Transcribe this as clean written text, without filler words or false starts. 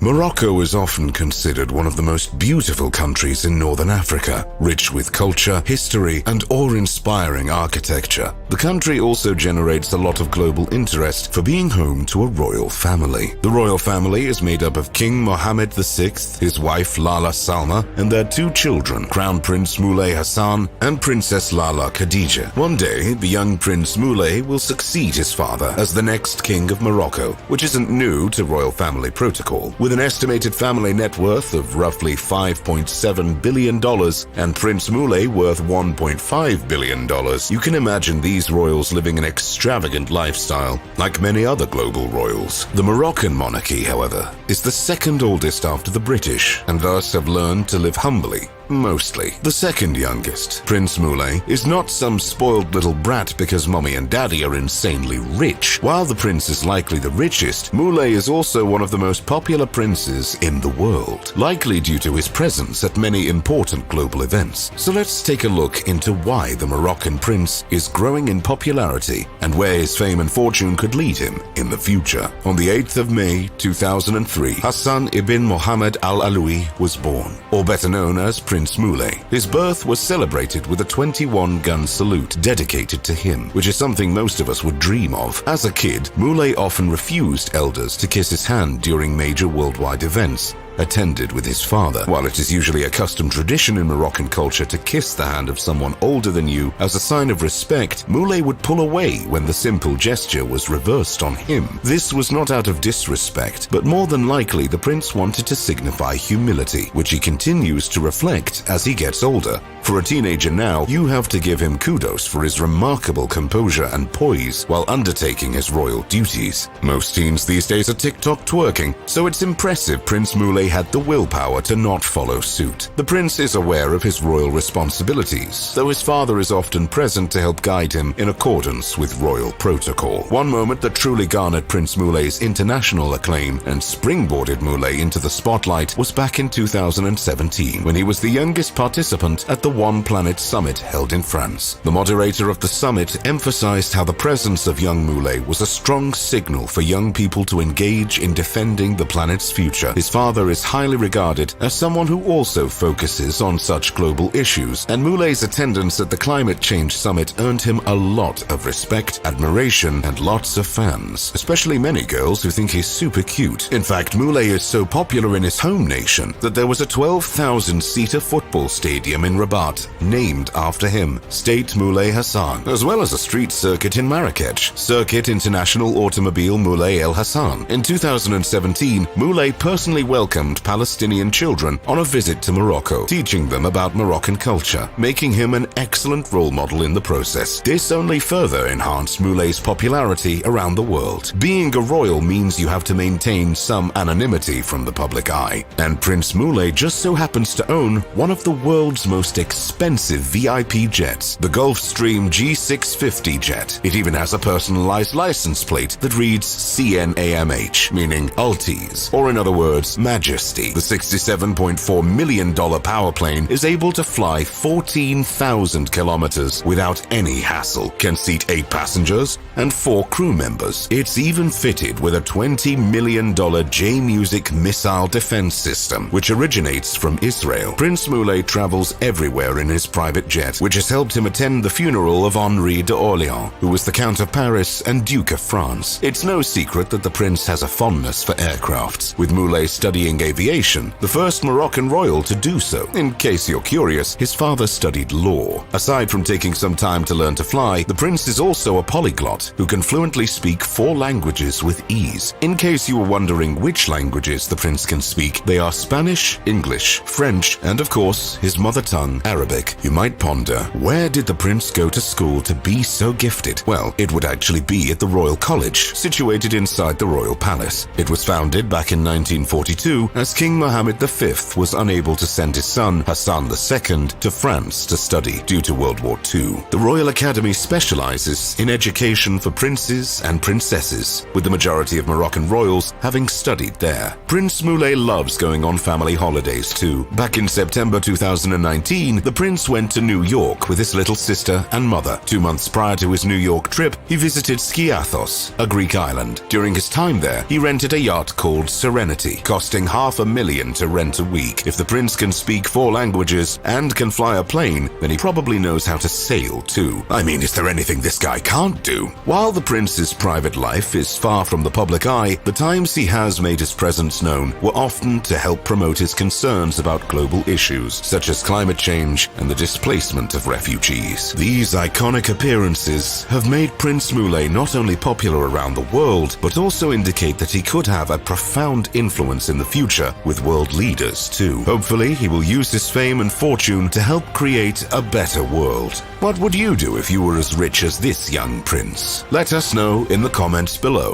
Morocco is often considered one of the most beautiful countries in northern Africa, rich with culture, history, and awe-inspiring architecture. The country also generates a lot of global interest for being home to a royal family. The royal family is made up of King Mohammed VI, his wife Lala Salma, and their two children, Crown Prince Moulay Hassan and Princess Lala Khadija. One day, the young Prince Moulay will succeed his father as the next king of Morocco, which isn't new to royal family protocol. With an estimated family net worth of roughly $5.7 billion and Prince Moulay worth $1.5 billion, you can imagine these royals living an extravagant lifestyle, like many other global royals. The Moroccan monarchy, however, is the second oldest after the British, and thus have learned to live humbly. Mostly. The second youngest, Prince Moulay, is not some spoiled little brat because mommy and daddy are insanely rich. While the prince is likely the richest, Moulay is also one of the most popular princes in the world, likely due to his presence at many important global events. So let's take a look into why the Moroccan prince is growing in popularity and where his fame and fortune could lead him in the future. On the 8th of May 2003, Hassan ibn Mohammed al-Alawi was born, or better known as Prince Moulay. His birth was celebrated with a 21-gun salute dedicated to him, which is something most of us would dream of. As a kid, Moulay often refused elders to kiss his hand during major worldwide events attended with his father. While it is usually a custom tradition in Moroccan culture to kiss the hand of someone older than you as a sign of respect, Moulay would pull away when the simple gesture was reversed on him. This was not out of disrespect, but more than likely the prince wanted to signify humility, which he continues to reflect as he gets older. For a teenager now, you have to give him kudos for his remarkable composure and poise while undertaking his royal duties. Most teens these days are TikTok twerking, so it's impressive Prince Moulay had the willpower to not follow suit. The prince is aware of his royal responsibilities, though his father is often present to help guide him in accordance with royal protocol. One moment that truly garnered Prince Moulay's international acclaim and springboarded Moulay into the spotlight was back in 2017, when he was the youngest participant at the One Planet Summit held in France. The moderator of the summit emphasized how the presence of young Moulay was a strong signal for young people to engage in defending the planet's future. His father is highly regarded as someone who also focuses on such global issues, and Moulay's attendance at the climate change summit earned him a lot of respect, admiration, and lots of fans, especially many girls who think he's super cute. In fact, Moulay is so popular in his home nation that there was a 12,000-seater football stadium in Rabat named after him, State Moulay Hassan, as well as a street circuit in Marrakech, Circuit International Automobile Moulay El Hassan. In 2017, Moulay personally welcomed Palestinian children on a visit to Morocco, teaching them about Moroccan culture, making him an excellent role model in the process. This only further enhanced Moulay's popularity around the world. Being a royal means you have to maintain some anonymity from the public eye, and Prince Moulay just so happens to own one of the world's most expensive VIP jets, the Gulfstream G650 jet. It even has a personalized license plate that reads CNAMH, meaning Alteze, or in other words, Majesty. The $67.4 million power plane is able to fly 14,000 kilometers without any hassle, can seat 8 passengers and 4 crew members. It's even fitted with a $20 million J-Music missile defense system, which originates from Israel. Prince Moulay travels everywhere in his private jet, which has helped him attend the funeral of Henri d'Orléans, who was the Count of Paris and Duke of France. It's no secret that the prince has a fondness for aircrafts, with Moulay studying aviation, the first Moroccan royal to do so. In case you're curious, his father studied law. Aside from taking some time to learn to fly, the prince is also a polyglot who can fluently speak 4 languages with ease. In case you were wondering which languages the prince can speak, they are Spanish, English, French, and of course, his mother tongue, Arabic. You might ponder, where did the prince go to school to be so gifted? Well, it would actually be at the Royal College, situated inside the Royal Palace. It was founded back in 1942 as King Mohammed V was unable to send his son, Hassan II, to France to study due to World War II. The Royal Academy specializes in education for princes and princesses, with the majority of Moroccan royals having studied there. Prince Moulay loves going on family holidays too. Back in September 2019, the prince went to New York with his little sister and mother. 2 months prior to his New York trip, he visited Skiathos, a Greek island. During his time there, he rented a yacht called Serenity, costing $500,000 to rent a week. If the prince can speak 4 languages and can fly a plane, then he probably knows how to sail too. I mean, is there anything this guy can't do? While the prince's private life is far from the public eye, the times he has made his presence known were often to help promote his concerns about global issues, such as climate change and the displacement of refugees. These iconic appearances have made Prince Moulay not only popular around the world, but also indicate that he could have a profound influence in the future with world leaders too. Hopefully, he will use his fame and fortune to help create a better world. What would you do if you were as rich as this young prince? Let us know in the comments below.